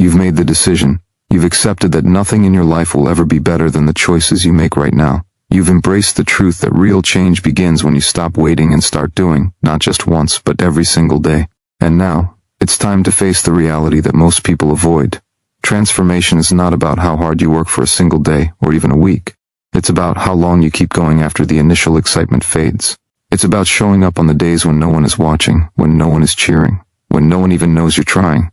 You've made the decision. You've accepted that nothing in your life will ever be better than the choices you make right now. You've embraced the truth that real change begins when you stop waiting and start doing, not just once, but every single day. And now, it's time to face the reality that most people avoid. Transformation is not about how hard you work for a single day or even a week. It's about how long you keep going after the initial excitement fades. It's about showing up on the days when no one is watching, when no one is cheering, when no one even knows you're trying.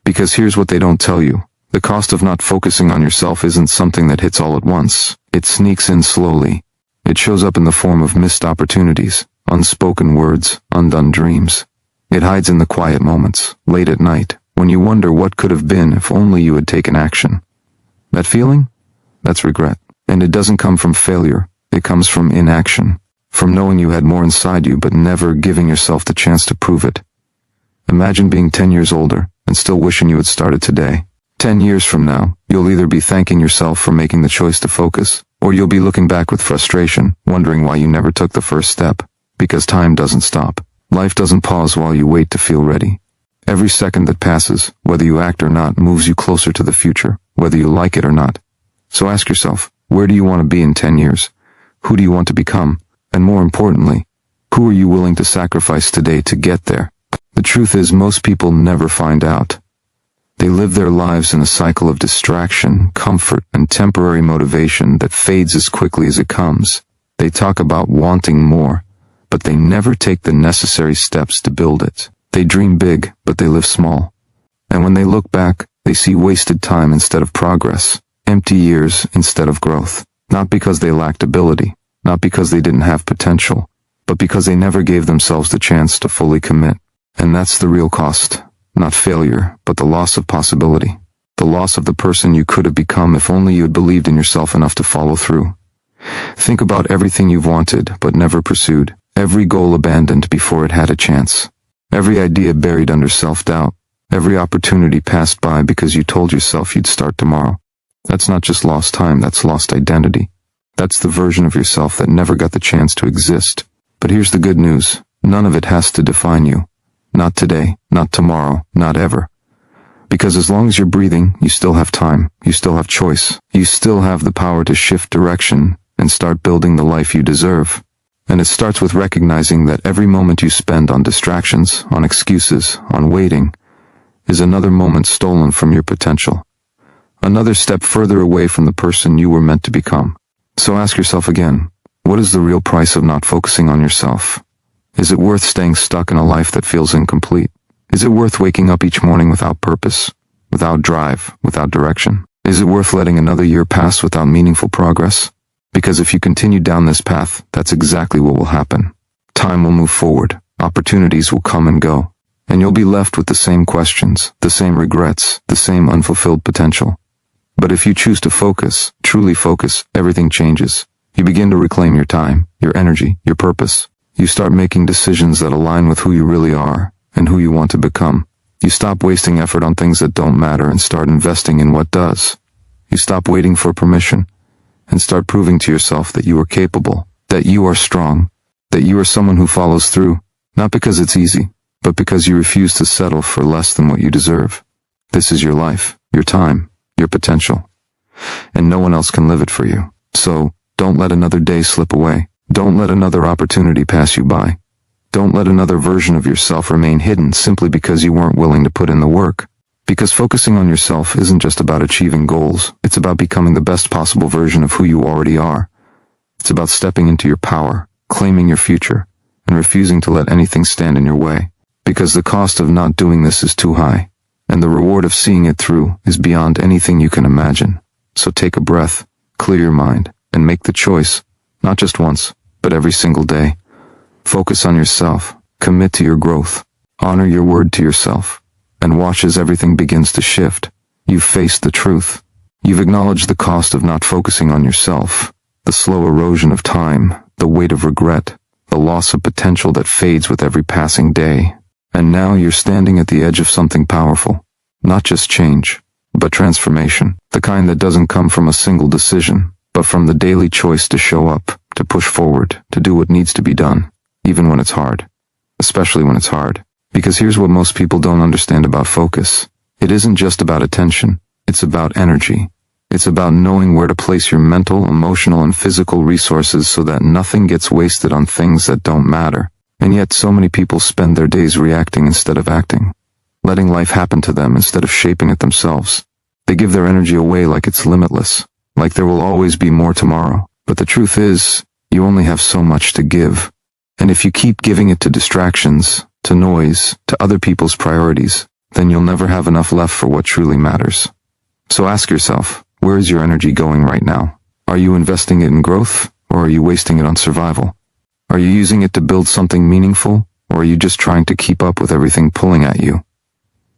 Because here's what they don't tell you. The cost of not focusing on yourself isn't something that hits all at once. It sneaks in slowly. It shows up in the form of missed opportunities, unspoken words, undone dreams. It hides in the quiet moments, late at night, when you wonder what could have been if only you had taken action. That feeling? That's regret. And it doesn't come from failure. It comes from inaction. From knowing you had more inside you but never giving yourself the chance to prove it. Imagine being 10 years older and still wishing you had started today. 10 years from now, you'll either be thanking yourself for making the choice to focus, or you'll be looking back with frustration, wondering why you never took the first step. Because time doesn't stop. Life doesn't pause while you wait to feel ready. Every second that passes, whether you act or not, moves you closer to the future, whether you like it or not. So ask yourself, where do you want to be in 10 years? Who do you want to become? And more importantly, who are you willing to sacrifice today to get there? The truth is, most people never find out. They live their lives in a cycle of distraction, comfort, and temporary motivation that fades as quickly as it comes. They talk about wanting more, but they never take the necessary steps to build it. They dream big, but they live small. And when they look back, they see wasted time instead of progress, empty years instead of growth. Not because they lacked ability, not because they didn't have potential, but because they never gave themselves the chance to fully commit. And that's the real cost. Not failure, but the loss of possibility. The loss of the person you could have become if only you had believed in yourself enough to follow through. Think about everything you've wanted but never pursued. Every goal abandoned before it had a chance. Every idea buried under self-doubt. Every opportunity passed by because you told yourself you'd start tomorrow. That's not just lost time, that's lost identity. That's the version of yourself that never got the chance to exist. But here's the good news. None of it has to define you. Not today, not tomorrow, not ever. Because as long as you're breathing, you still have time, you still have choice, you still have the power to shift direction and start building the life you deserve. And it starts with recognizing that every moment you spend on distractions, on excuses, on waiting, is another moment stolen from your potential. Another step further away from the person you were meant to become. So ask yourself again, what is the real price of not focusing on yourself? Is it worth staying stuck in a life that feels incomplete? Is it worth waking up each morning without purpose, without drive, without direction? Is it worth letting another year pass without meaningful progress? Because if you continue down this path, that's exactly what will happen. Time will move forward, opportunities will come and go, and you'll be left with the same questions, the same regrets, the same unfulfilled potential. But if you choose to focus, truly focus, everything changes. You begin to reclaim your time, your energy, your purpose. You start making decisions that align with who you really are and who you want to become. You stop wasting effort on things that don't matter and start investing in what does. You stop waiting for permission and start proving to yourself that you are capable, that you are strong, that you are someone who follows through, not because it's easy, but because you refuse to settle for less than what you deserve. This is your life, your time, your potential, and no one else can live it for you. So, don't let another day slip away. Don't let another opportunity pass you by. Don't let another version of yourself remain hidden simply because you weren't willing to put in the work. Because focusing on yourself isn't just about achieving goals, it's about becoming the best possible version of who you already are. It's about stepping into your power, claiming your future, and refusing to let anything stand in your way. Because the cost of not doing this is too high, and the reward of seeing it through is beyond anything you can imagine. So take a breath, clear your mind, and make the choice. Not just once, but every single day. Focus on yourself, commit to your growth, honor your word to yourself, and watch as everything begins to shift. You've faced the truth. You've acknowledged the cost of not focusing on yourself, the slow erosion of time, the weight of regret, the loss of potential that fades with every passing day. And now you're standing at the edge of something powerful. Not just change, but transformation. The kind that doesn't come from a single decision, but from the daily choice to show up, to push forward, to do what needs to be done, even when it's hard. Especially when it's hard. Because here's what most people don't understand about focus. It isn't just about attention, it's about energy. It's about knowing where to place your mental, emotional, and physical resources so that nothing gets wasted on things that don't matter. And yet so many people spend their days reacting instead of acting, letting life happen to them instead of shaping it themselves. They give their energy away like it's limitless, like there will always be more tomorrow. But the truth is, you only have so much to give. And if you keep giving it to distractions, to noise, to other people's priorities, then you'll never have enough left for what truly matters. So ask yourself, where is your energy going right now? Are you investing it in growth, or are you wasting it on survival? Are you using it to build something meaningful, or are you just trying to keep up with everything pulling at you?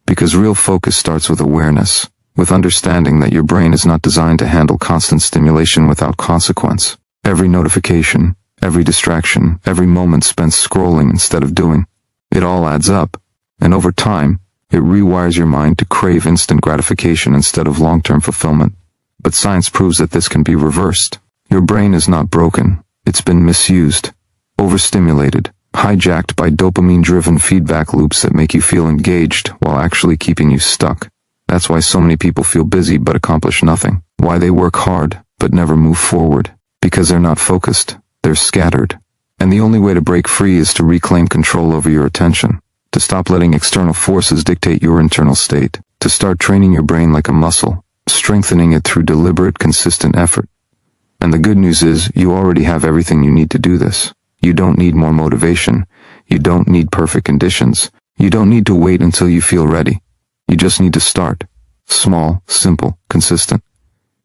Because real focus starts with awareness, with understanding that your brain is not designed to handle constant stimulation without consequence. Every notification, every distraction, every moment spent scrolling instead of doing, it all adds up, and over time, it rewires your mind to crave instant gratification instead of long-term fulfillment. But science proves that this can be reversed. Your brain is not broken, it's been misused, overstimulated, hijacked by dopamine-driven feedback loops that make you feel engaged while actually keeping you stuck. That's why so many people feel busy but accomplish nothing. Why they work hard but never move forward. Because they're not focused, they're scattered. And the only way to break free is to reclaim control over your attention, to stop letting external forces dictate your internal state, to start training your brain like a muscle, strengthening it through deliberate, consistent effort. And the good news is, you already have everything you need to do this. You don't need more motivation. You don't need perfect conditions. You don't need to wait until you feel ready. You just need to start. Small, simple, consistent.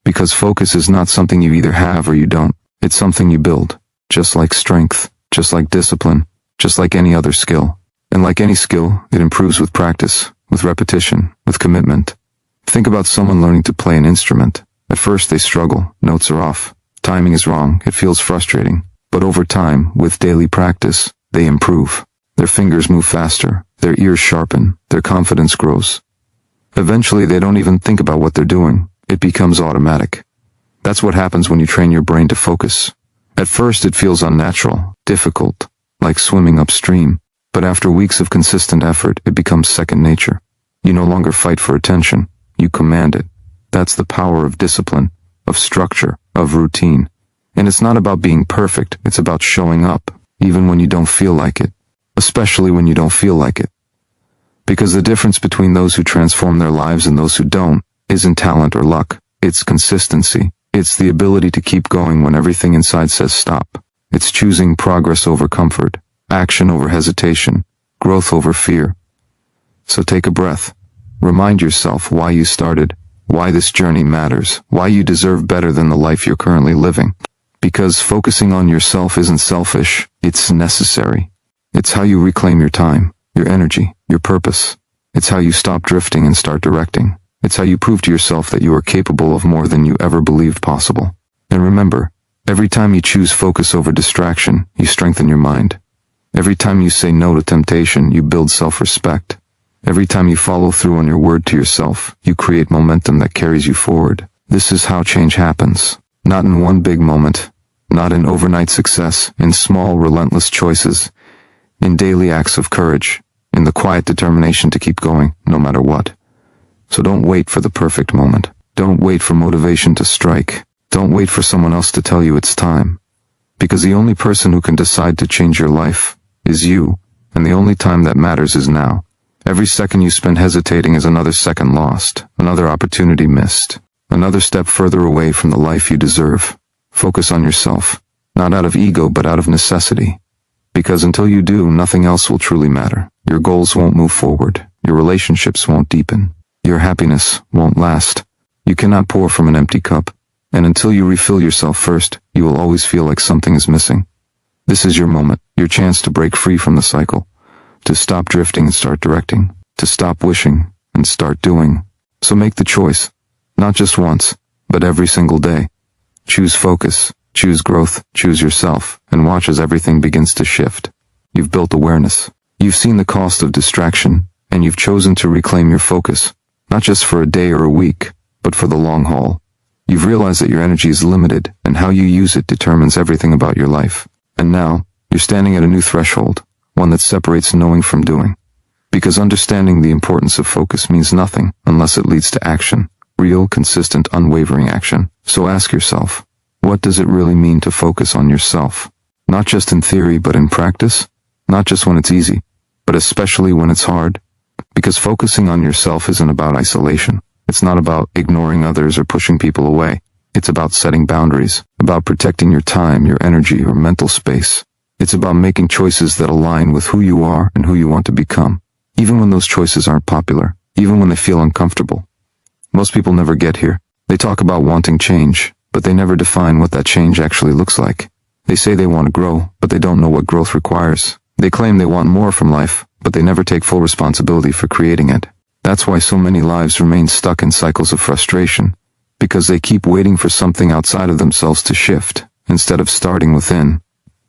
Because focus is not something you either have or you don't. It's something you build. Just like strength, just like discipline, just like any other skill. And like any skill, it improves with practice, with repetition, with commitment. Think about someone learning to play an instrument. At first they struggle, notes are off, timing is wrong, it feels frustrating. But over time, with daily practice, they improve. Their fingers move faster, their ears sharpen, their confidence grows. Eventually they don't even think about what they're doing. It becomes automatic. That's what happens when you train your brain to focus. At first it feels unnatural, difficult, like swimming upstream. But after weeks of consistent effort, it becomes second nature. You no longer fight for attention. You command it. That's the power of discipline, of structure, of routine. And it's not about being perfect, it's about showing up, even when you don't feel like it. Especially when you don't feel like it. Because the difference between those who transform their lives and those who don't isn't talent or luck. It's consistency. It's the ability to keep going when everything inside says stop. It's choosing progress over comfort, action over hesitation, growth over fear. So take a breath. Remind yourself why you started, why this journey matters, why you deserve better than the life you're currently living. Because focusing on yourself isn't selfish, it's necessary. It's how you reclaim your time, your energy, your purpose. It's how you stop drifting and start directing. It's how you prove to yourself that you are capable of more than you ever believed possible. And remember, every time you choose focus over distraction, you strengthen your mind. Every time you say no to temptation, you build self-respect. Every time you follow through on your word to yourself, you create momentum that carries you forward. This is how change happens. Not in one big moment, not in overnight success, in small, relentless choices, in daily acts of courage, in the quiet determination to keep going, no matter what. So don't wait for the perfect moment. Don't wait for motivation to strike. Don't wait for someone else to tell you it's time. Because the only person who can decide to change your life is you, and the only time that matters is now. Every second you spend hesitating is another second lost, another opportunity missed, another step further away from the life you deserve. Focus on yourself, not out of ego but out of necessity. Because until you do, nothing else will truly matter. Your goals won't move forward. Your relationships won't deepen. Your happiness won't last. You cannot pour from an empty cup. And until you refill yourself first, you will always feel like something is missing. This is your moment, your chance to break free from the cycle, to stop drifting and start directing, to stop wishing and start doing. So make the choice, not just once, but every single day. Choose focus, choose growth, choose yourself, and watch as everything begins to shift. You've built awareness. You've seen the cost of distraction, and you've chosen to reclaim your focus, not just for a day or a week, but for the long haul. You've realized that your energy is limited, and how you use it determines everything about your life. And now, you're standing at a new threshold, one that separates knowing from doing. Because understanding the importance of focus means nothing unless it leads to action. Real, consistent, unwavering action. So ask yourself, what does it really mean to focus on yourself? Not just in theory, but in practice? Not just when it's easy, but especially when it's hard? Because focusing on yourself isn't about isolation. It's not about ignoring others or pushing people away. It's about setting boundaries, about protecting your time, your energy, your mental space. It's about making choices that align with who you are and who you want to become, even when those choices aren't popular, even when they feel uncomfortable. Most people never get here. They talk about wanting change, but they never define what that change actually looks like. They say they want to grow, but they don't know what growth requires. They claim they want more from life, but they never take full responsibility for creating it. That's why so many lives remain stuck in cycles of frustration, because they keep waiting for something outside of themselves to shift, instead of starting within.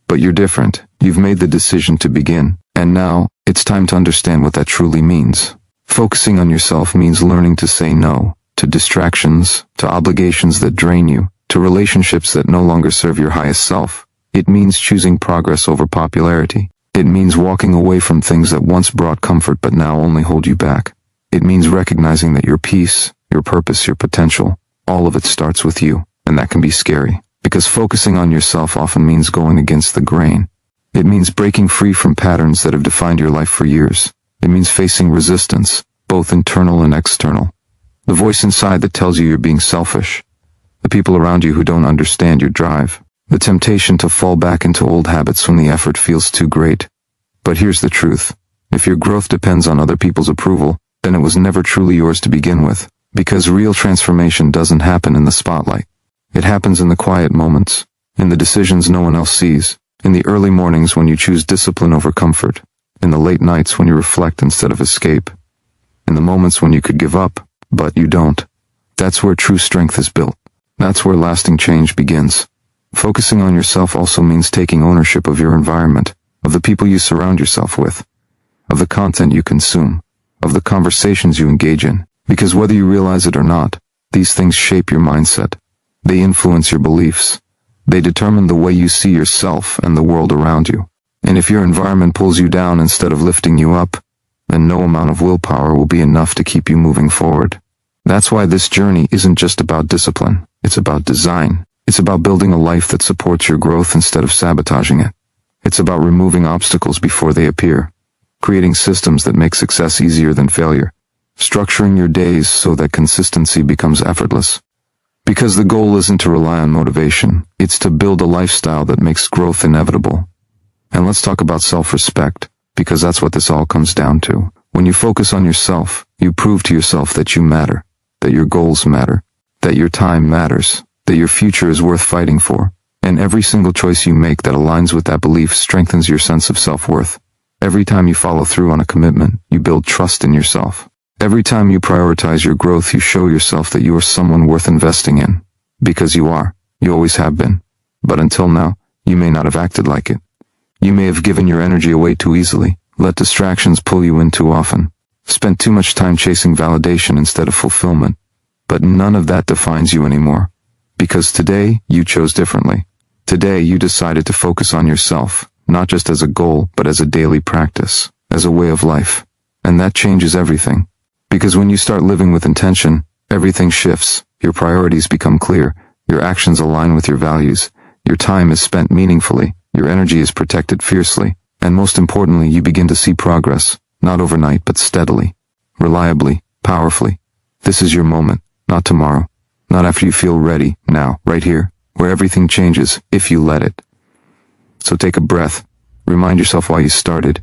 But you're different. You've made the decision to begin, and now, it's time to understand what that truly means. Focusing on yourself means learning to say no, to distractions, to obligations that drain you, to relationships that no longer serve your highest self. It means choosing progress over popularity. It means walking away from things that once brought comfort but now only hold you back. It means recognizing that your peace, your purpose, your potential, all of it starts with you, and that can be scary. Because focusing on yourself often means going against the grain. It means breaking free from patterns that have defined your life for years. It means facing resistance, both internal and external. The voice inside that tells you you're being selfish. The people around you who don't understand your drive. The temptation to fall back into old habits when the effort feels too great. But here's the truth. If your growth depends on other people's approval, then it was never truly yours to begin with. Because real transformation doesn't happen in the spotlight. It happens in the quiet moments, in the decisions no one else sees, in the early mornings when you choose discipline over comfort, in the late nights when you reflect instead of escape, in the moments when you could give up, but you don't. That's where true strength is built. That's where lasting change begins. Focusing on yourself also means taking ownership of your environment, of the people you surround yourself with, of the content you consume, of the conversations you engage in. Because whether you realize it or not, these things shape your mindset. They influence your beliefs. They determine the way you see yourself and the world around you. And if your environment pulls you down instead of lifting you up, then no amount of willpower will be enough to keep you moving forward. That's why this journey isn't just about discipline. It's about design. It's about building a life that supports your growth instead of sabotaging it. It's about removing obstacles before they appear, creating systems that make success easier than failure, structuring your days so that consistency becomes effortless. Because the goal isn't to rely on motivation, it's to build a lifestyle that makes growth inevitable. And let's talk about self-respect, because that's what this all comes down to. When you focus on yourself, you prove to yourself that you matter, that your goals matter, that your time matters, that your future is worth fighting for. And every single choice you make that aligns with that belief strengthens your sense of self-worth. Every time you follow through on a commitment, you build trust in yourself. Every time you prioritize your growth, you show yourself that you are someone worth investing in. Because you are. You always have been. But until now, you may not have acted like it. You may have given your energy away too easily, let distractions pull you in too often, spent too much time chasing validation instead of fulfillment. But none of that defines you anymore. Because today, you chose differently. Today, you decided to focus on yourself, not just as a goal, but as a daily practice, as a way of life. And that changes everything. Because when you start living with intention, everything shifts, your priorities become clear, your actions align with your values, your time is spent meaningfully, your energy is protected fiercely, and most importantly, you begin to see progress, not overnight but steadily, reliably, powerfully. This is your moment, not tomorrow, not after you feel ready, now, right here, where everything changes, if you let it. So take a breath, remind yourself why you started,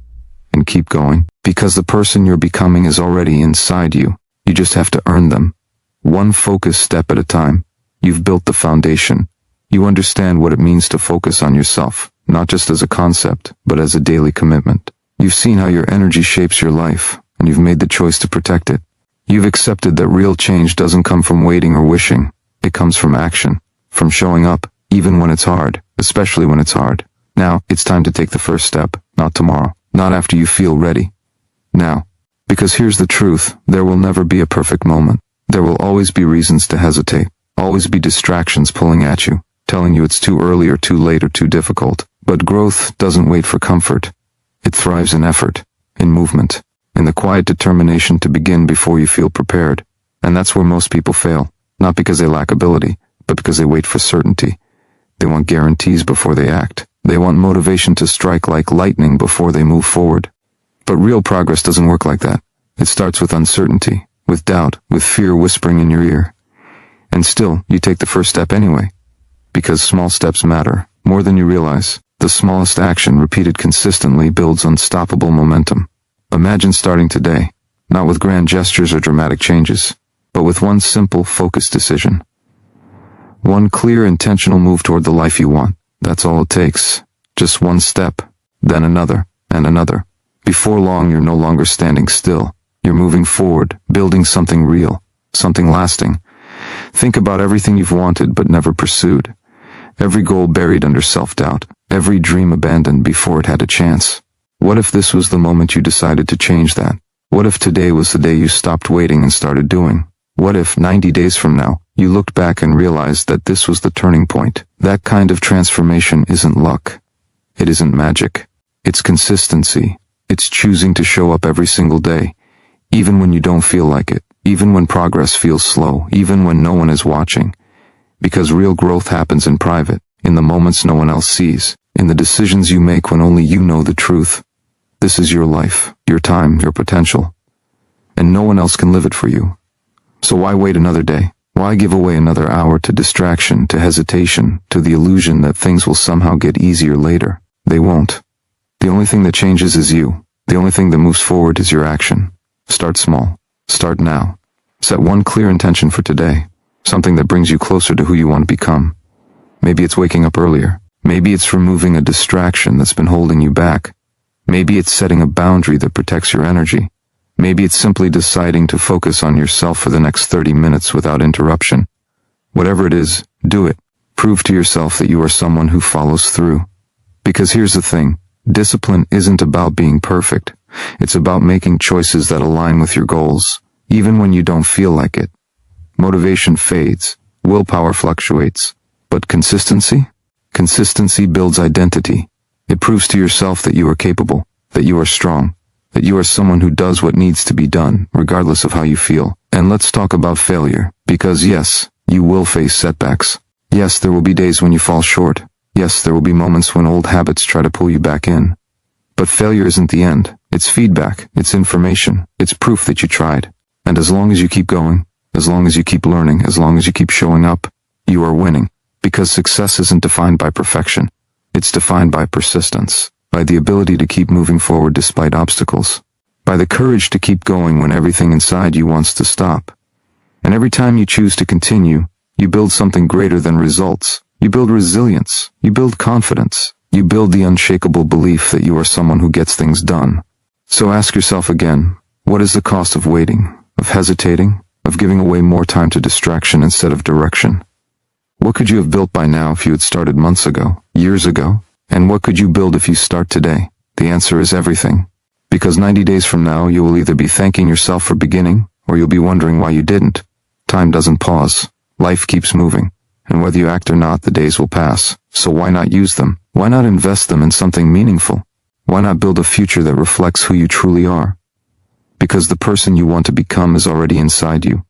and keep going, because the person you're becoming is already inside you. You just have to earn them. One focused step at a time. You've built the foundation. You understand what it means to focus on yourself, not just as a concept, but as a daily commitment. You've seen how your energy shapes your life, and you've made the choice to protect it. You've accepted that real change doesn't come from waiting or wishing. It comes from action, from showing up, even when it's hard, especially when it's hard. Now, it's time to take the first step, not tomorrow. Not after you feel ready. Now. Because here's the truth, there will never be a perfect moment. There will always be reasons to hesitate, always be distractions pulling at you, telling you it's too early or too late or too difficult. But growth doesn't wait for comfort. It thrives in effort, in movement, in the quiet determination to begin before you feel prepared. And that's where most people fail, not because they lack ability, but because they wait for certainty. They want guarantees before they act. They want motivation to strike like lightning before they move forward. But real progress doesn't work like that. It starts with uncertainty, with doubt, with fear whispering in your ear. And still, you take the first step anyway. Because small steps matter, more than you realize. The smallest action repeated consistently builds unstoppable momentum. Imagine starting today, not with grand gestures or dramatic changes, but with one simple, focused decision. One clear, intentional move toward the life you want. That's all it takes. Just one step, then another, and another. Before long, you're no longer standing still. You're moving forward, building something real, something lasting. Think about everything you've wanted but never pursued. Every goal buried under self-doubt. Every dream abandoned before it had a chance. What if this was the moment you decided to change that? What if today was the day you stopped waiting and started doing? What if 90 days from now, you looked back and realized that this was the turning point? That kind of transformation isn't luck. It isn't magic. It's consistency. It's choosing to show up every single day, even when you don't feel like it, even when progress feels slow, even when no one is watching. Because real growth happens in private, in the moments no one else sees, in the decisions you make when only you know the truth. This is your life, your time, your potential, and no one else can live it for you. So why wait another day? Why give away another hour to distraction, to hesitation, to the illusion that things will somehow get easier later? They won't. The only thing that changes is you. The only thing that moves forward is your action. Start small. Start now. Set one clear intention for today, something that brings you closer to who you want to become. Maybe it's waking up earlier. Maybe it's removing a distraction that's been holding you back. Maybe it's setting a boundary that protects your energy. Maybe it's simply deciding to focus on yourself for the next 30 minutes without interruption. Whatever it is, do it. Prove to yourself that you are someone who follows through. Because here's the thing, discipline isn't about being perfect. It's about making choices that align with your goals, even when you don't feel like it. Motivation fades, willpower fluctuates, but consistency? Consistency builds identity. It proves to yourself that you are capable, that you are strong, that you are someone who does what needs to be done, regardless of how you feel. And let's talk about failure, because yes, you will face setbacks. Yes, there will be days when you fall short. Yes, there will be moments when old habits try to pull you back in. But failure isn't the end. It's feedback, it's information, it's proof that you tried. And as long as you keep going, as long as you keep learning, as long as you keep showing up, you are winning. Because success isn't defined by perfection. It's defined by persistence, by the ability to keep moving forward despite obstacles, by the courage to keep going when everything inside you wants to stop. And every time you choose to continue, you build something greater than results. You build resilience. You build confidence. You build the unshakable belief that you are someone who gets things done. So ask yourself again, what is the cost of waiting, of hesitating, of giving away more time to distraction instead of direction? What could you have built by now if you had started months ago, years ago? And what could you build if you start today? The answer is everything. Because 90 days from now, you will either be thanking yourself for beginning, or you'll be wondering why you didn't. Time doesn't pause. Life keeps moving. And whether you act or not, the days will pass. So why not use them? Why not invest them in something meaningful? Why not build a future that reflects who you truly are? Because the person you want to become is already inside you.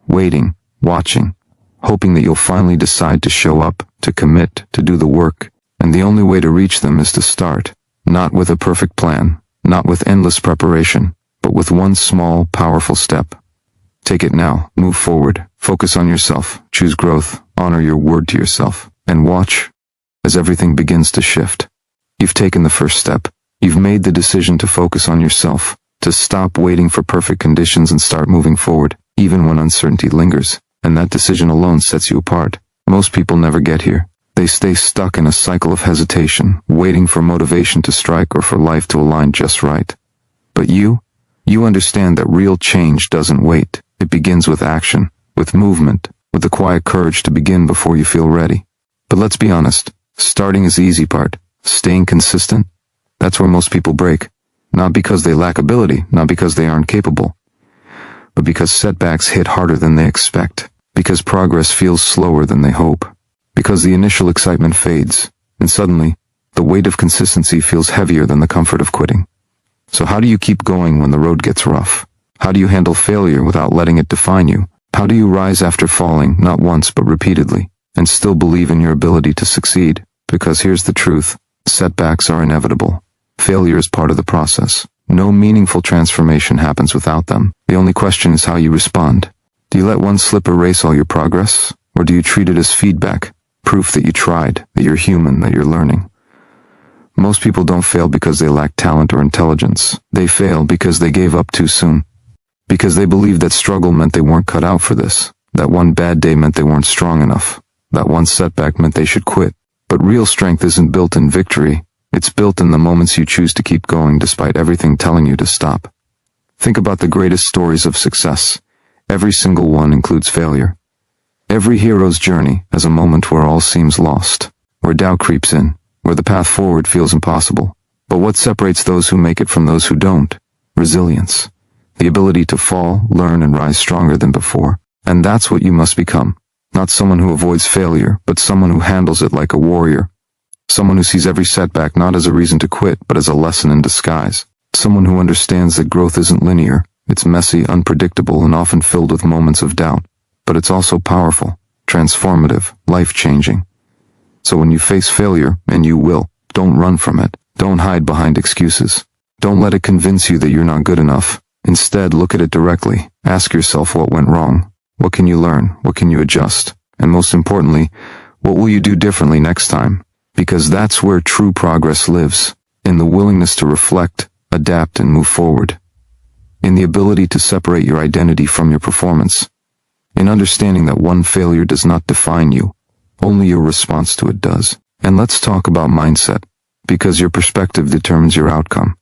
Waiting, watching, hoping that you'll finally decide to show up, to commit, to do the work. And the only way to reach them is to start. Not with a perfect plan, not with endless preparation, but with one small, powerful step. Take it now, move forward, focus on yourself, choose growth, honor your word to yourself, and watch as everything begins to shift. You've taken the first step. You've made the decision to focus on yourself, to stop waiting for perfect conditions and start moving forward, even when uncertainty lingers. And that decision alone sets you apart. Most people never get here. They stay stuck in a cycle of hesitation, waiting for motivation to strike or for life to align just right. But you understand that real change doesn't wait. It begins with action, with movement, with the quiet courage to begin before you feel ready. But let's be honest, starting is the easy part. Staying consistent, that's where most people break. Not because they lack ability, not because they aren't capable, but because setbacks hit harder than they expect, because progress feels slower than they hope, because the initial excitement fades, and suddenly, the weight of consistency feels heavier than the comfort of quitting. So how do you keep going when the road gets rough? How do you handle failure without letting it define you? How do you rise after falling, not once but repeatedly, and still believe in your ability to succeed? Because here's the truth. Setbacks are inevitable. Failure is part of the process. No meaningful transformation happens without them. The only question is how you respond. Do you let one slip erase all your progress? Or do you treat it as feedback? Proof that you tried, that you're human, that you're learning. Most people don't fail because they lack talent or intelligence. They fail because they gave up too soon. Because they believed that struggle meant they weren't cut out for this. That one bad day meant they weren't strong enough. That one setback meant they should quit. But real strength isn't built in victory. It's built in the moments you choose to keep going despite everything telling you to stop. Think about the greatest stories of success. Every single one includes failure. Every hero's journey has a moment where all seems lost, where doubt creeps in, where the path forward feels impossible. But what separates those who make it from those who don't? Resilience. The ability to fall, learn, and rise stronger than before. And that's what you must become. Not someone who avoids failure, but someone who handles it like a warrior. Someone who sees every setback not as a reason to quit, but as a lesson in disguise. Someone who understands that growth isn't linear. It's messy, unpredictable, and often filled with moments of doubt. But it's also powerful, transformative, life-changing. So when you face failure, and you will, don't run from it. Don't hide behind excuses. Don't let it convince you that you're not good enough. Instead, look at it directly. Ask yourself what went wrong. What can you learn? What can you adjust? And most importantly, what will you do differently next time? Because that's where true progress lives. In the willingness to reflect, adapt, and move forward. In the ability to separate your identity from your performance. In understanding that one failure does not define you. Only your response to it does. And let's talk about mindset. Because your perspective determines your outcome.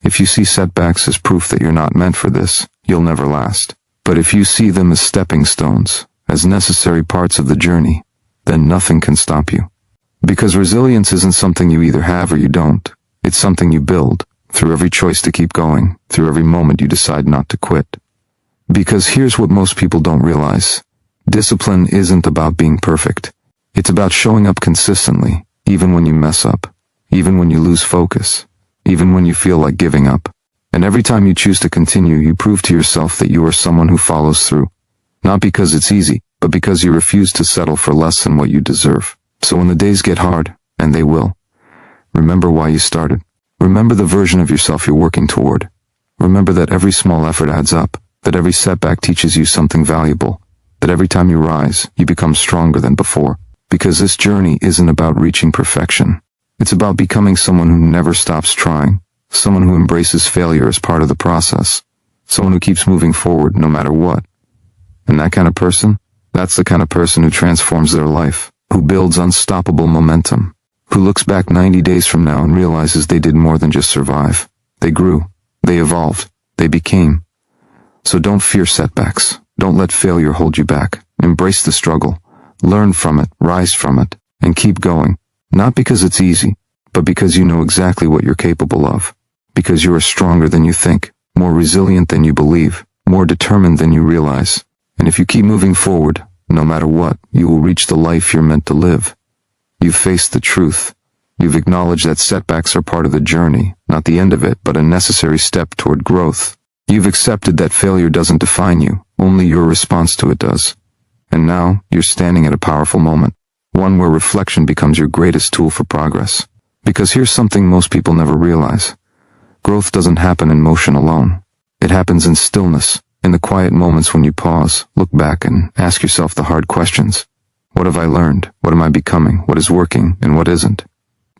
If you see setbacks as proof that you're not meant for this, you'll never last. But if you see them as stepping stones, as necessary parts of the journey, then nothing can stop you. Because resilience isn't something you either have or you don't. It's something you build, through every choice to keep going, through every moment you decide not to quit. Because here's what most people don't realize. Discipline isn't about being perfect. It's about showing up consistently, even when you mess up, even when you lose focus, even when you feel like giving up. And every time you choose to continue, you prove to yourself that you are someone who follows through. Not because it's easy, but because you refuse to settle for less than what you deserve. So when the days get hard, and they will, remember why you started. Remember the version of yourself you're working toward. Remember that every small effort adds up, that every setback teaches you something valuable, that every time you rise, you become stronger than before. Because this journey isn't about reaching perfection. It's about becoming someone who never stops trying, someone who embraces failure as part of the process, someone who keeps moving forward no matter what. And that kind of person, that's the kind of person who transforms their life, who builds unstoppable momentum, who looks back 90 days from now and realizes they did more than just survive. They grew, they evolved, they became. So don't fear setbacks. Don't let failure hold you back. Embrace the struggle. Learn from it, rise from it, and keep going. Not because it's easy, but because you know exactly what you're capable of. Because you are stronger than you think, more resilient than you believe, more determined than you realize. And if you keep moving forward, no matter what, you will reach the life you're meant to live. You've faced the truth. You've acknowledged that setbacks are part of the journey, not the end of it, but a necessary step toward growth. You've accepted that failure doesn't define you, only your response to it does. And now, you're standing at a powerful moment. One where reflection becomes your greatest tool for progress. Because here's something most people never realize. Growth doesn't happen in motion alone. It happens in stillness, in the quiet moments when you pause, look back, and ask yourself the hard questions. What have I learned? What am I becoming? What is working and what isn't?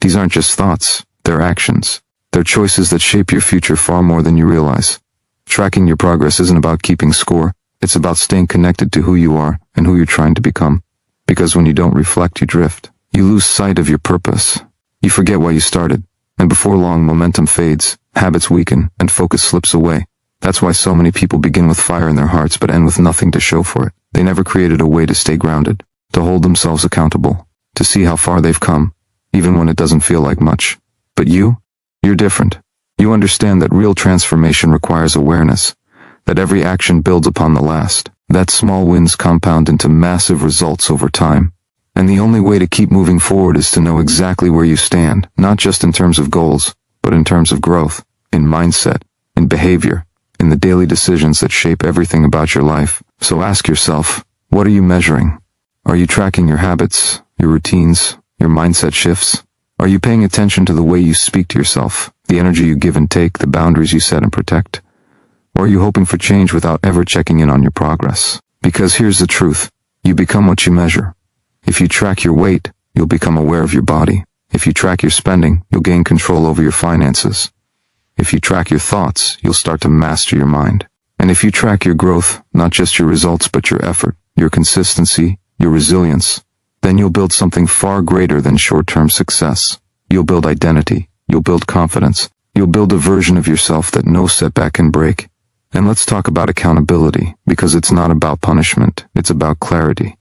These aren't just thoughts, they're actions. They're choices that shape your future far more than you realize. Tracking your progress isn't about keeping score. It's about staying connected to who you are and who you're trying to become. Because when you don't reflect, you drift. You lose sight of your purpose. You forget why you started. And before long, momentum fades, habits weaken, and focus slips away. That's why so many people begin with fire in their hearts but end with nothing to show for it. They never created a way to stay grounded, to hold themselves accountable, to see how far they've come, even when it doesn't feel like much. But you're different. You understand that real transformation requires awareness, that every action builds upon the last, that small wins compound into massive results over time. And the only way to keep moving forward is to know exactly where you stand, not just in terms of goals, but in terms of growth. in mindset, in behavior, in the daily decisions that shape everything about your life. So ask yourself, what are you measuring? Are you tracking your habits, your routines, your mindset shifts? Are you paying attention to the way you speak to yourself, the energy you give and take, the boundaries you set and protect? Or are you hoping for change without ever checking in on your progress? Because here's the truth. You become what you measure. If you track your weight, you'll become aware of your body. If you track your spending, you'll gain control over your finances. If you track your thoughts, you'll start to master your mind. And if you track your growth, not just your results but your effort, your consistency, your resilience, then you'll build something far greater than short-term success. You'll build identity. You'll build confidence. You'll build a version of yourself that no setback can break. And let's talk about accountability, because it's not about punishment. It's about clarity,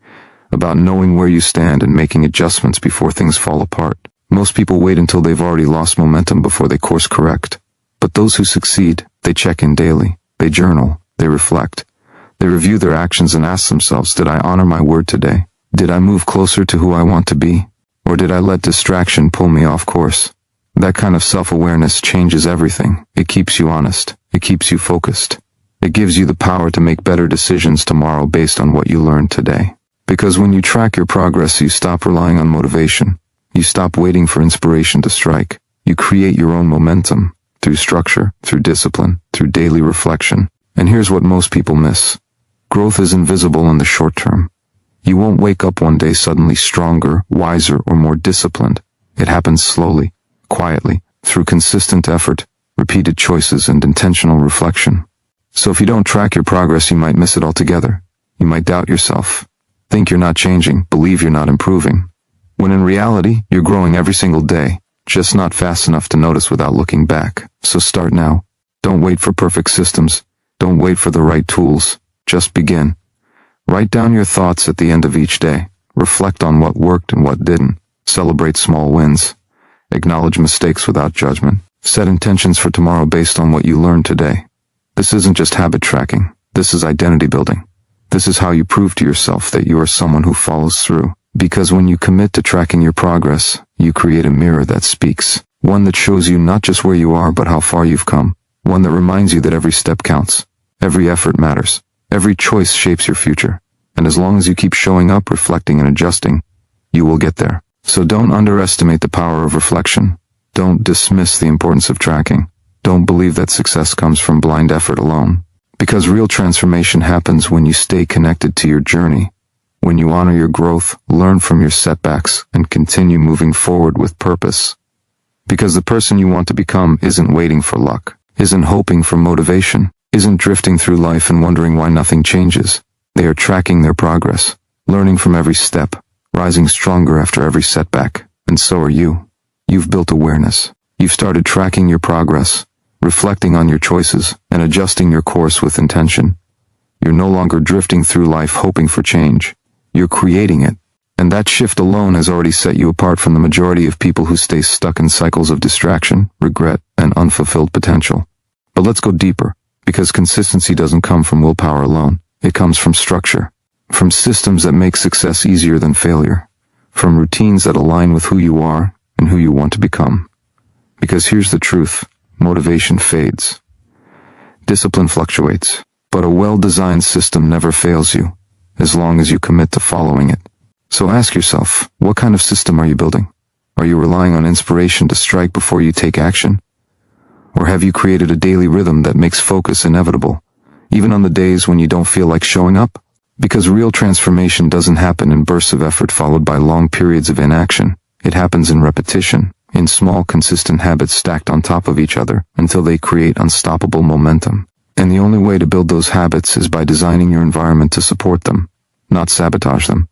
about knowing where you stand and making adjustments before things fall apart. Most people wait until they've already lost momentum before they course correct. But those who succeed, they check in daily. They journal. They reflect. They review their actions and ask themselves, did I honor my word today? Did I move closer to who I want to be? Or did I let distraction pull me off course? That kind of self-awareness changes everything. It keeps you honest. It keeps you focused. It gives you the power to make better decisions tomorrow based on what you learned today. Because when you track your progress, you stop relying on motivation. You stop waiting for inspiration to strike. You create your own momentum through structure, through discipline, through daily reflection. And here's what most people miss. Growth is invisible in the short term. You won't wake up one day suddenly stronger, wiser, or more disciplined. It happens slowly, quietly, through consistent effort, repeated choices, and intentional reflection. So if you don't track your progress, you might miss it altogether. You might doubt yourself, think you're not changing, believe you're not improving, when in reality, you're growing every single day, just not fast enough to notice without looking back. So start now. Don't wait for perfect systems. Don't wait for the right tools. Just begin. Write down your thoughts at the end of each day. Reflect on what worked and what didn't. Celebrate small wins. Acknowledge mistakes without judgment. Set intentions for tomorrow based on what you learned today. This isn't just habit tracking. This is identity building. This is how you prove to yourself that you are someone who follows through. Because when you commit to tracking your progress, you create a mirror that speaks. One that shows you not just where you are, but how far you've come. One that reminds you that every step counts. Every effort matters. Every choice shapes your future. And as long as you keep showing up, reflecting, and adjusting, you will get there. So don't underestimate the power of reflection. Don't dismiss the importance of tracking. Don't believe that success comes from blind effort alone. Because real transformation happens when you stay connected to your journey. When you honor your growth, learn from your setbacks, and continue moving forward with purpose. Because the person you want to become isn't waiting for luck, isn't hoping for motivation, isn't drifting through life and wondering why nothing changes. They are tracking their progress, learning from every step, rising stronger after every setback. And so are you. You've built awareness. You've started tracking your progress, reflecting on your choices, and adjusting your course with intention. You're no longer drifting through life hoping for change. You're creating it. And that shift alone has already set you apart from the majority of people who stay stuck in cycles of distraction, regret, and unfulfilled potential. But let's go deeper, because consistency doesn't come from willpower alone. It comes from structure, from systems that make success easier than failure, from routines that align with who you are and who you want to become. Because here's the truth, motivation fades. Discipline fluctuates, but a well-designed system never fails you, as long as you commit to following it. So ask yourself, what kind of system are you building? Are you relying on inspiration to strike before you take action? Or have you created a daily rhythm that makes focus inevitable, even on the days when you don't feel like showing up? Because real transformation doesn't happen in bursts of effort followed by long periods of inaction. It happens in repetition, in small, consistent habits stacked on top of each other until they create unstoppable momentum. And the only way to build those habits is by designing your environment to support them, not sabotage them.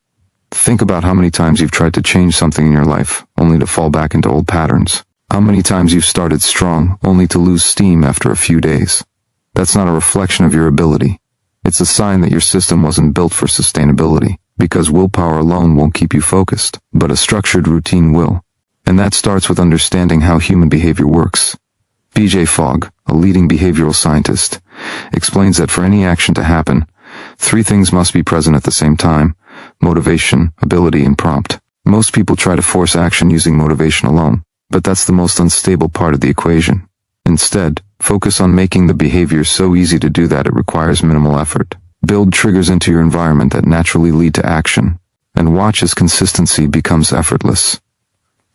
Think about how many times you've tried to change something in your life, only to fall back into old patterns. How many times you've started strong, only to lose steam after a few days. That's not a reflection of your ability. It's a sign that your system wasn't built for sustainability, because willpower alone won't keep you focused, but a structured routine will. And that starts with understanding how human behavior works. B.J. Fogg, a leading behavioral scientist, explains that for any action to happen, 3 things must be present at the same time: motivation, ability, and prompt. Most people try to force action using motivation alone, but that's the most unstable part of the equation. Instead, Focus on making the behavior so easy to do that it requires minimal effort. Build triggers into your environment that naturally lead to action, and watch as consistency becomes effortless.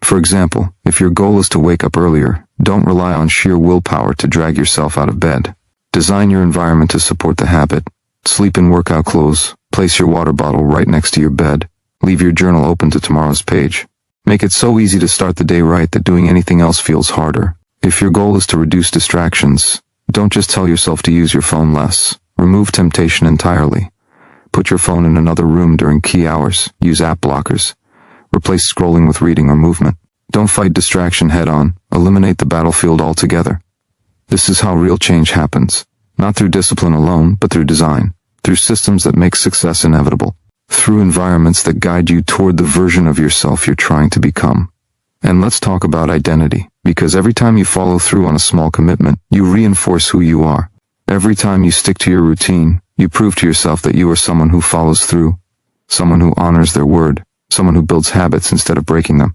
For example, if your goal is to wake up earlier, don't rely on sheer willpower to drag yourself out of bed. Design your environment to support the habit. Sleep in workout clothes, place your water bottle right next to your bed, leave your journal open to tomorrow's page. Make it so easy to start the day right that doing anything else feels harder. If your goal is to reduce distractions, don't just tell yourself to use your phone less. Remove temptation entirely. Put your phone in another room during key hours. Use app blockers. Replace scrolling with reading or movement. Don't fight distraction head-on. Eliminate the battlefield altogether. This is how real change happens. Not through discipline alone, but through design. Through systems that make success inevitable. Through environments that guide you toward the version of yourself you're trying to become. And let's talk about identity, because every time you follow through on a small commitment, you reinforce who you are. Every time you stick to your routine, you prove to yourself that you are someone who follows through, someone who honors their word, someone who builds habits instead of breaking them.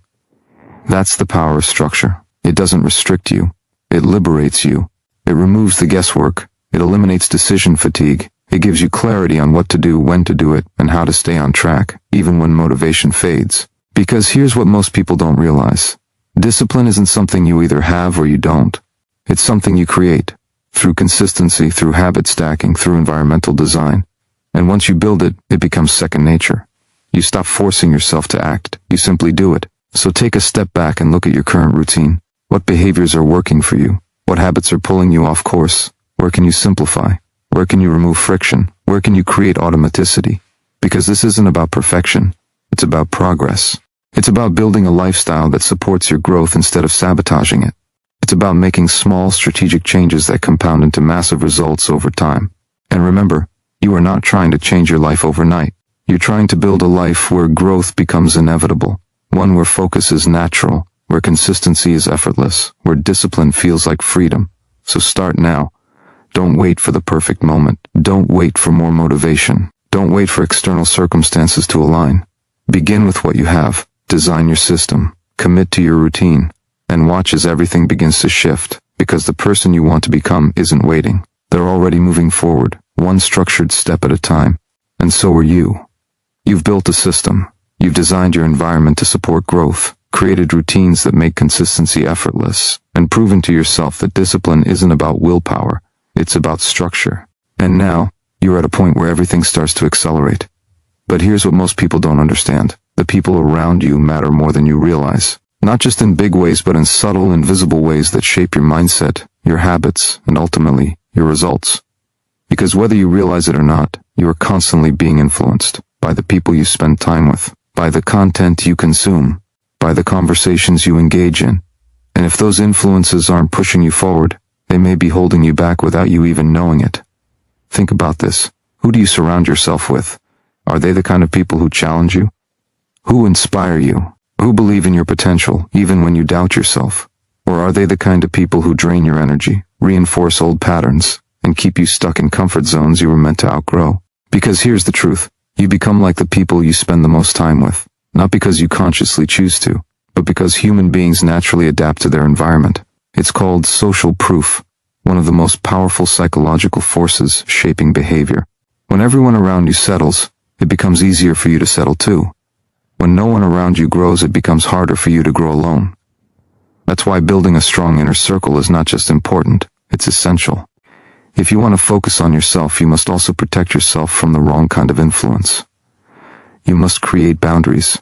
That's the power of structure. It doesn't restrict you. It liberates you. It removes the guesswork. It eliminates decision fatigue. It gives you clarity on what to do, when to do it, and how to stay on track, even when motivation fades. Because here's what most people don't realize. Discipline isn't something you either have or you don't. It's something you create. Through consistency, through habit stacking, through environmental design. And once you build it, it becomes second nature. You stop forcing yourself to act. You simply do it. So take a step back and look at your current routine. What behaviors are working for you? What habits are pulling you off course? Where can you simplify? Where can you remove friction? Where can you create automaticity? Because this isn't about perfection. It's about progress. It's about building a lifestyle that supports your growth instead of sabotaging it. It's about making small, strategic changes that compound into massive results over time. And remember, you are not trying to change your life overnight. You're trying to build a life where growth becomes inevitable. One where focus is natural, where consistency is effortless, where discipline feels like freedom. So start now. Don't wait for the perfect moment. Don't wait for more motivation. Don't wait for external circumstances to align. Begin with what you have. Design your system. Commit to your routine. And watch as everything begins to shift, because the person you want to become isn't waiting. They're already moving forward, one structured step at a time. And so are you. You've built a system. You've designed your environment to support growth, created routines that make consistency effortless, and proven to yourself that discipline isn't about willpower, it's about structure. And now, you're at a point where everything starts to accelerate. But here's what most people don't understand. The people around you matter more than you realize. Not just in big ways, but in subtle, invisible ways that shape your mindset, your habits, and ultimately, your results. Because whether you realize it or not, you are constantly being influenced by the people you spend time with, by the content you consume, by the conversations you engage in. And if those influences aren't pushing you forward, they may be holding you back without you even knowing it. Think about this. Who do you surround yourself with? Are they the kind of people who challenge you? Who inspire you? Who believe in your potential, even when you doubt yourself? Or are they the kind of people who drain your energy, reinforce old patterns, and keep you stuck in comfort zones you were meant to outgrow? Because here's the truth. You become like the people you spend the most time with, not because you consciously choose to, but because human beings naturally adapt to their environment. It's called social proof, one of the most powerful psychological forces shaping behavior. When everyone around you settles, it becomes easier for you to settle too. When no one around you grows, it becomes harder for you to grow alone. That's why building a strong inner circle is not just important, it's essential. If you want to focus on yourself, you must also protect yourself from the wrong kind of influence. You must create boundaries.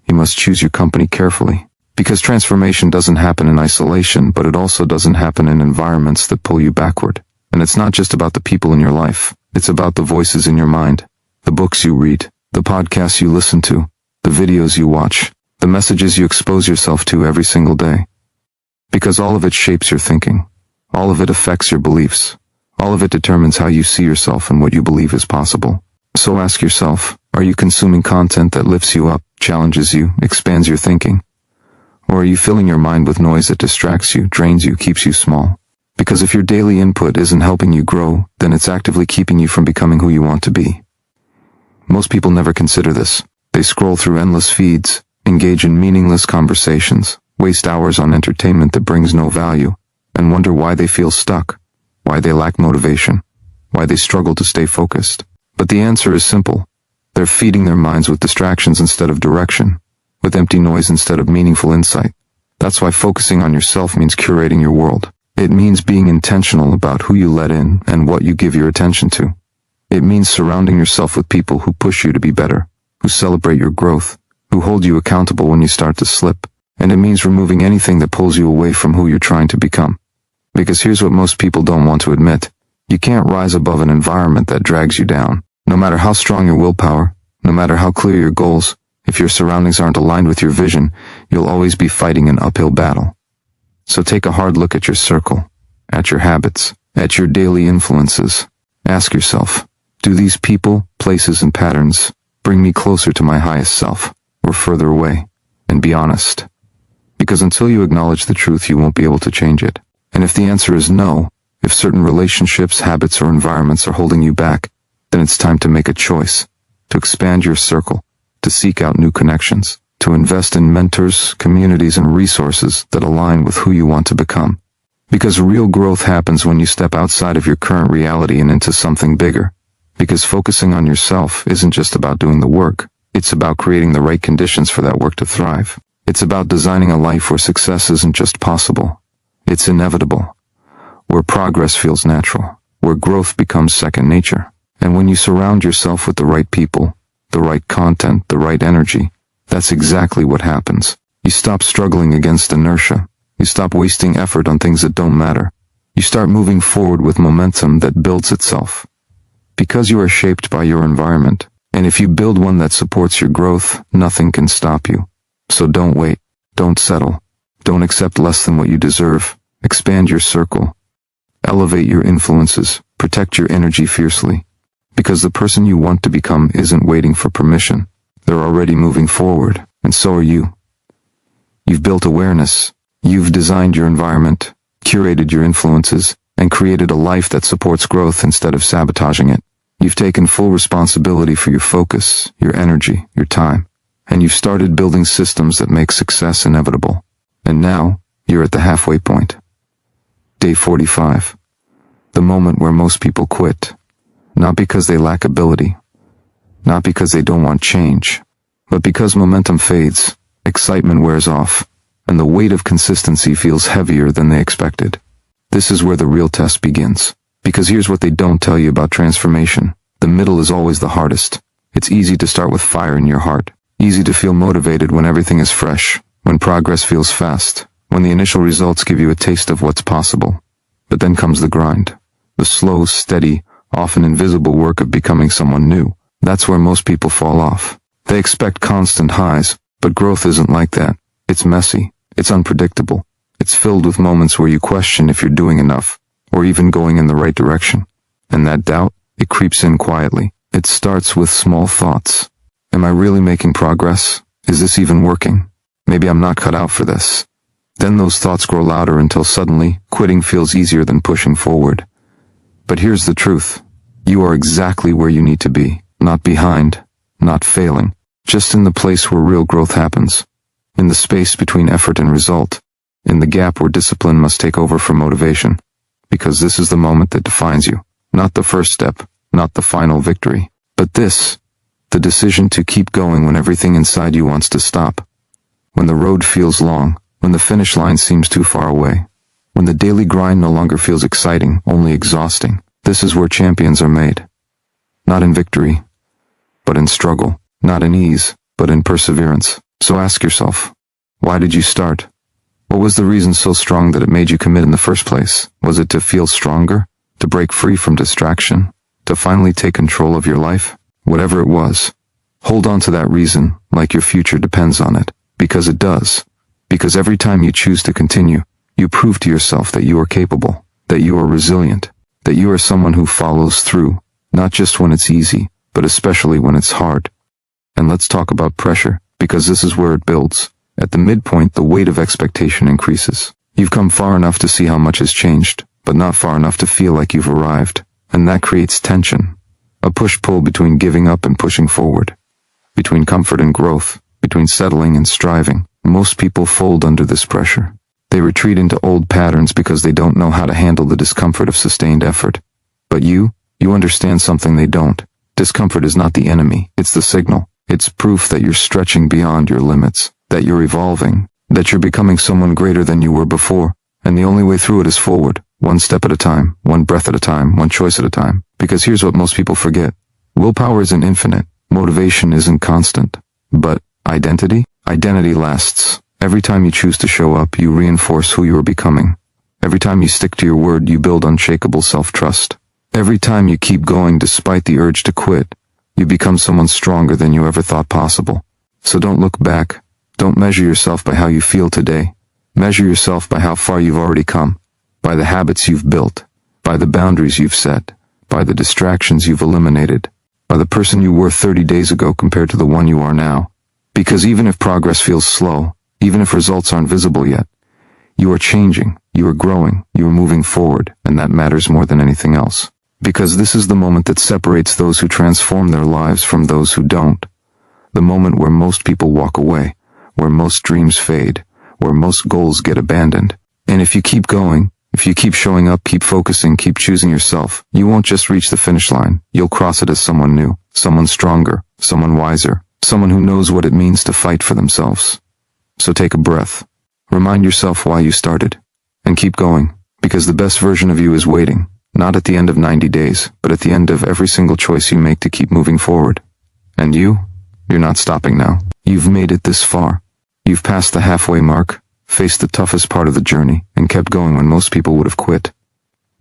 You must choose your company carefully. Because transformation doesn't happen in isolation, but it also doesn't happen in environments that pull you backward. And it's not just about the people in your life. It's about the voices in your mind, the books you read, the podcasts you listen to, the videos you watch, the messages you expose yourself to every single day. Because all of it shapes your thinking. All of it affects your beliefs. All of it determines how you see yourself and what you believe is possible. So ask yourself, are you consuming content that lifts you up, challenges you, expands your thinking? Or are you filling your mind with noise that distracts you, drains you, keeps you small? Because if your daily input isn't helping you grow, then it's actively keeping you from becoming who you want to be. Most people never consider this. They scroll through endless feeds, engage in meaningless conversations, waste hours on entertainment that brings no value, and wonder why they feel stuck, why they lack motivation, why they struggle to stay focused. But the answer is simple. They're feeding their minds with distractions instead of direction, with empty noise instead of meaningful insight. That's why focusing on yourself means curating your world. It means being intentional about who you let in and what you give your attention to. It means surrounding yourself with people who push you to be better, who celebrate your growth, who hold you accountable when you start to slip. And it means removing anything that pulls you away from who you're trying to become. Because here's what most people don't want to admit. You can't rise above an environment that drags you down. No matter how strong your willpower, no matter how clear your goals, if your surroundings aren't aligned with your vision, you'll always be fighting an uphill battle. So take a hard look at your circle, at your habits, at your daily influences. Ask yourself, do these people, places, and patterns bring me closer to my highest self, or further away? And be honest. Because until you acknowledge the truth, you won't be able to change it. And if the answer is no, if certain relationships, habits, or environments are holding you back, then it's time to make a choice, to expand your circle, to seek out new connections, to invest in mentors, communities, and resources that align with who you want to become. Because real growth happens when you step outside of your current reality and into something bigger. Because focusing on yourself isn't just about doing the work, it's about creating the right conditions for that work to thrive. It's about designing a life where success isn't just possible, it's inevitable, where progress feels natural, where growth becomes second nature. And when you surround yourself with the right people, the right content, the right energy, that's exactly what happens. You stop struggling against inertia. You stop wasting effort on things that don't matter. You start moving forward with momentum that builds itself. Because you are shaped by your environment, and if you build one that supports your growth, nothing can stop you. So don't wait. Don't settle. Don't accept less than what you deserve. Expand your circle. Elevate your influences. Protect your energy fiercely. Because the person you want to become isn't waiting for permission. They're already moving forward, and so are you. You've built awareness. You've designed your environment, curated your influences, and created a life that supports growth instead of sabotaging it. You've taken full responsibility for your focus, your energy, your time, and you've started building systems that make success inevitable. And now, you're at the halfway point. Day 45. The moment where most people quit. Not because they lack ability, not because they don't want change, but because momentum fades, excitement wears off, and the weight of consistency feels heavier than they expected. This is where the real test begins. Because here's what they don't tell you about transformation. The middle is always the hardest. It's easy to start with fire in your heart. Easy to feel motivated when everything is fresh, when progress feels fast, when the initial results give you a taste of what's possible. But then comes the grind. The slow, steady, often invisible work of becoming someone new. That's where most people fall off. They expect constant highs, but growth isn't like that. It's messy. It's unpredictable. It's filled with moments where you question if you're doing enough, or even going in the right direction. And that doubt, it creeps in quietly. It starts with small thoughts. Am I really making progress? Is this even working? Maybe I'm not cut out for this. Then those thoughts grow louder until suddenly, quitting feels easier than pushing forward. But here's the truth. You are exactly where you need to be. Not behind, not failing. Just in the place where real growth happens. In the space between effort and result. In the gap where discipline must take over for motivation. Because this is the moment that defines you. Not the first step, not the final victory. But this, the decision to keep going when everything inside you wants to stop. When the road feels long, when the finish line seems too far away. When the daily grind no longer feels exciting, only exhausting. This is where champions are made. Not in victory, but in struggle. Not in ease, but in perseverance. So ask yourself, why did you start? What was the reason so strong that it made you commit in the first place? Was it to feel stronger? To break free from distraction? To finally take control of your life? Whatever it was, hold on to that reason like your future depends on it. Because it does. Because every time you choose to continue, you prove to yourself that you are capable, that you are resilient, that you are someone who follows through, not just when it's easy, but especially when it's hard. And let's talk about pressure, because this is where it builds. At the midpoint, the weight of expectation increases. You've come far enough to see how much has changed, but not far enough to feel like you've arrived. And that creates tension. A push-pull between giving up and pushing forward. Between comfort and growth. Between settling and striving. Most people fold under this pressure. They retreat into old patterns because they don't know how to handle the discomfort of sustained effort. But you understand something they don't. Discomfort is not the enemy, it's the signal. It's proof that you're stretching beyond your limits, that you're evolving, that you're becoming someone greater than you were before. And the only way through it is forward, one step at a time, one breath at a time, one choice at a time. Because here's what most people forget. Willpower isn't infinite, motivation isn't constant. But identity? Identity lasts. Every time you choose to show up, you reinforce who you are becoming. Every time you stick to your word, you build unshakable self-trust. Every time you keep going despite the urge to quit, you become someone stronger than you ever thought possible. So don't look back. Don't measure yourself by how you feel today. Measure yourself by how far you've already come, by the habits you've built, by the boundaries you've set, by the distractions you've eliminated, by the person you were 30 days ago compared to the one you are now. Because even if progress feels slow, even if results aren't visible yet, you are changing, you are growing, you are moving forward, and that matters more than anything else. Because this is the moment that separates those who transform their lives from those who don't. The moment where most people walk away, where most dreams fade, where most goals get abandoned. And if you keep going, if you keep showing up, keep focusing, keep choosing yourself, you won't just reach the finish line, you'll cross it as someone new, someone stronger, someone wiser, someone who knows what it means to fight for themselves. So take a breath. Remind yourself why you started. And keep going, because the best version of you is waiting. Not at the end of 90 days, but at the end of every single choice you make to keep moving forward. And you're not stopping now. You've made it this far. You've passed the halfway mark, faced the toughest part of the journey, and kept going when most people would have quit.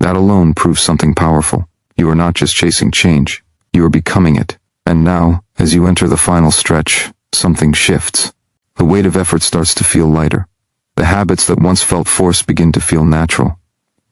That alone proves something powerful. You are not just chasing change, you are becoming it. And now, as you enter the final stretch, something shifts. The weight of effort starts to feel lighter. The habits that once felt forced begin to feel natural.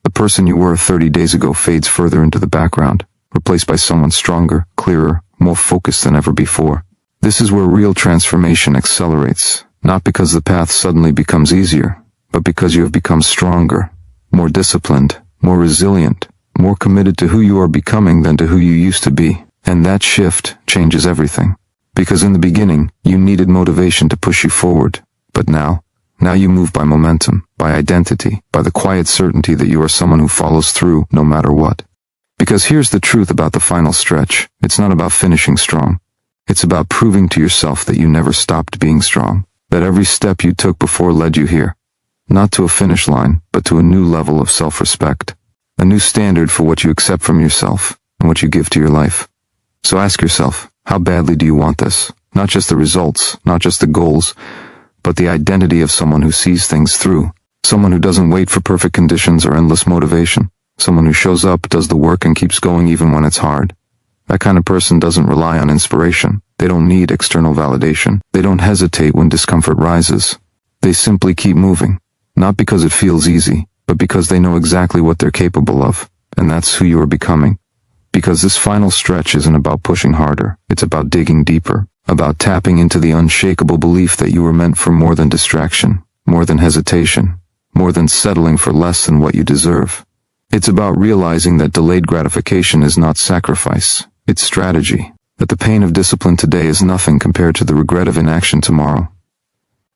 The person you were 30 days ago fades further into the background, replaced by someone stronger, clearer, more focused than ever before. This is where real transformation accelerates, not because the path suddenly becomes easier, but because you have become stronger, more disciplined, more resilient, more committed to who you are becoming than to who you used to be. And that shift changes everything. Because in the beginning, you needed motivation to push you forward, but now you move by momentum, by identity, by the quiet certainty that you are someone who follows through no matter what. Because here's the truth about the final stretch. It's not about finishing strong. It's about proving to yourself that you never stopped being strong, that every step you took before led you here. Not to a finish line, but to a new level of self-respect. A new standard for what you accept from yourself and what you give to your life. So ask yourself, how badly do you want this? Not just the results, not just the goals, but the identity of someone who sees things through. Someone who doesn't wait for perfect conditions or endless motivation. Someone who shows up, does the work, and keeps going even when it's hard. That kind of person doesn't rely on inspiration. They don't need external validation. They don't hesitate when discomfort rises. They simply keep moving. Not because it feels easy, but because they know exactly what they're capable of. And that's who you are becoming. Because this final stretch isn't about pushing harder. It's about digging deeper. About tapping into the unshakable belief that you were meant for more than distraction, more than hesitation, more than settling for less than what you deserve. It's about realizing that delayed gratification is not sacrifice, it's strategy, that the pain of discipline today is nothing compared to the regret of inaction tomorrow.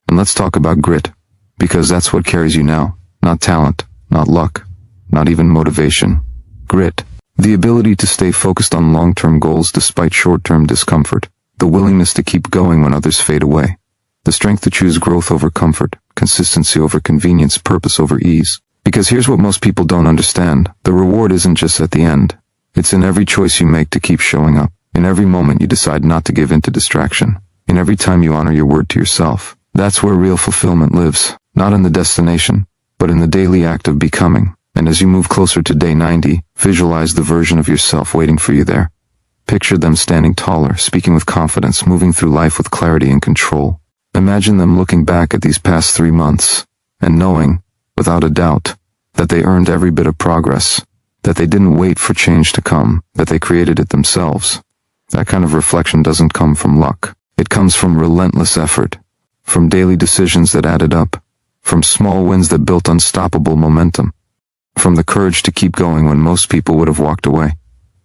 And let's talk about grit, because that's what carries you now, not talent, not luck, not even motivation. Grit, the ability to stay focused on long-term goals despite short-term discomfort. The willingness to keep going when others fade away. The strength to choose growth over comfort, consistency over convenience, purpose over ease. Because here's what most people don't understand. The reward isn't just at the end. It's in every choice you make to keep showing up. In every moment you decide not to give in to distraction. In every time you honor your word to yourself. That's where real fulfillment lives. Not in the destination, but in the daily act of becoming. And as you move closer to day 90, visualize the version of yourself waiting for you there. Picture them standing taller, speaking with confidence, moving through life with clarity and control. Imagine them looking back at these past 3 months, and knowing, without a doubt, that they earned every bit of progress, that they didn't wait for change to come, that they created it themselves. That kind of reflection doesn't come from luck. It comes from relentless effort, from daily decisions that added up, from small wins that built unstoppable momentum, from the courage to keep going when most people would have walked away.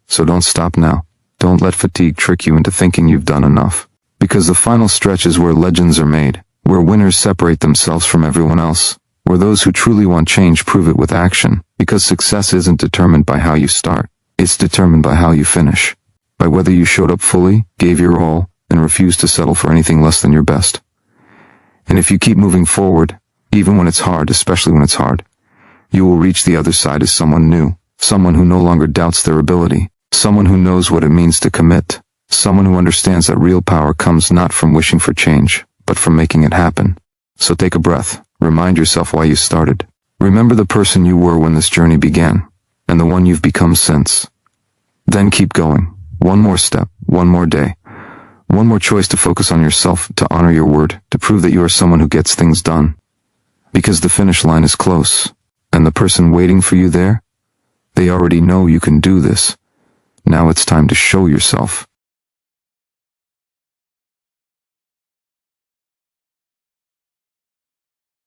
So don't stop now. Don't let fatigue trick you into thinking you've done enough. Because the final stretch is where legends are made, where winners separate themselves from everyone else, Where those who truly want change prove it with action, because success isn't determined by how you start. It's determined by how you finish. By whether you showed up fully, gave your all, and refused to settle for anything less than your best. And if you keep moving forward, even when it's hard, especially when it's hard, you will reach the other side as someone new, someone who no longer doubts their ability, someone who knows what it means to commit, someone who understands that real power comes not from wishing for change, but from making it happen. So take a breath, remind yourself why you started. Remember the person you were when this journey began, and the one you've become since. Then keep going. One more step, one more day, one more choice to focus on yourself, to honor your word, to prove that you are someone who gets things done. Because the finish line is close, and the person waiting for you there, they already know you can do this. Now it's time to show yourself.